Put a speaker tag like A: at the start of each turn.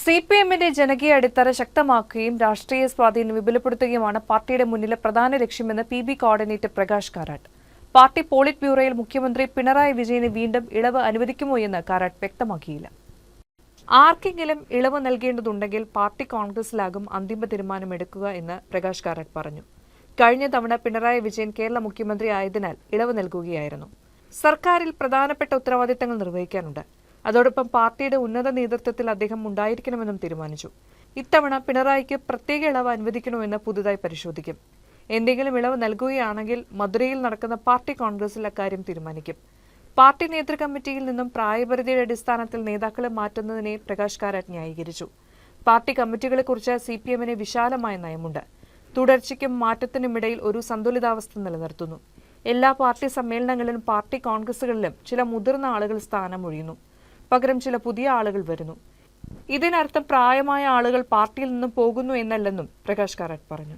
A: സിപിഎമ്മിന്റെ ജനകീയ അടിത്തറ ശക്തമാക്കുകയും രാഷ്ട്രീയ സ്വാധീനം വിപുലപ്പെടുത്തുകയുമാണ് പാർട്ടിയുടെ മുന്നിലെ പ്രധാന ലക്ഷ്യമെന്ന് PB coordinator Prakash Karat. Party പോളിറ്റ് ബ്യൂറോയിൽ മുഖ്യമന്ത്രി പിണറായി വിജയന് വീണ്ടും ഇളവ് അനുവദിക്കുമോ എന്ന് കാരാട്ട് വ്യക്തമാക്കിയില്ല. ആർക്കെങ്കിലും ഇളവ് നൽകേണ്ടതുണ്ടെങ്കിൽ പാർട്ടി കോൺഗ്രസിലാകും അന്തിമ തീരുമാനമെടുക്കുക എന്ന് പ്രകാശ് കാരാട്ട് പറഞ്ഞു. കഴിഞ്ഞ തവണ പിണറായി വിജയൻ കേരള മുഖ്യമന്ത്രി ആയതിനാൽ ഇളവ് നൽകുകയായിരുന്നു. സർക്കാരിൽ പ്രധാനപ്പെട്ട ഉത്തരവാദിത്തങ്ങൾ നിർവഹിക്കാനുണ്ട്. അതോടൊപ്പം പാർട്ടിയുടെ ഉന്നത നേതൃത്വത്തിൽ അദ്ദേഹം ഉണ്ടായിരിക്കണമെന്നും തീരുമാനിച്ചു. ഇത്തവണ പിണറായിക്ക് പ്രത്യേക ഇളവ് അനുവദിക്കണമെന്ന് പുതുതായി പരിശോധിക്കും. എന്തെങ്കിലും ഇളവ് നൽകുകയാണെങ്കിൽ മധുരയിൽ നടക്കുന്ന പാർട്ടി കോൺഗ്രസിൽ അക്കാര്യം തീരുമാനിക്കും. പാർട്ടി നേതൃകമ്മിറ്റിയിൽ നിന്നും പ്രായപരിധിയുടെ അടിസ്ഥാനത്തിൽ നേതാക്കളെ മാറ്റുന്നതിനെ പ്രകാശ് കാരാട്ട് ന്യായീകരിച്ചു. പാർട്ടി കമ്മിറ്റികളെക്കുറിച്ച് സിപിഎമ്മിന് വിശാലമായ നയമുണ്ട്. തുടർച്ചയ്ക്കും മാറ്റത്തിനുമിടയിൽ ഒരു സന്തുലിതാവസ്ഥ നിലനിർത്തുന്നു. എല്ലാ പാർട്ടി സമ്മേളനങ്ങളിലും പാർട്ടി കോൺഗ്രസുകളിലും ചില മുതിർന്ന ആളുകൾ സ്ഥാനമൊഴിയുന്നു. പകരം ചില പുതിയ ആളുകൾ വരുന്നു. ഇതിനർത്ഥം പ്രായമായ ആളുകൾ പാർട്ടിയിൽ നിന്നും പോകുന്നു എന്നല്ലെന്നും പ്രകാശ് കാരാട്ട് പറഞ്ഞു.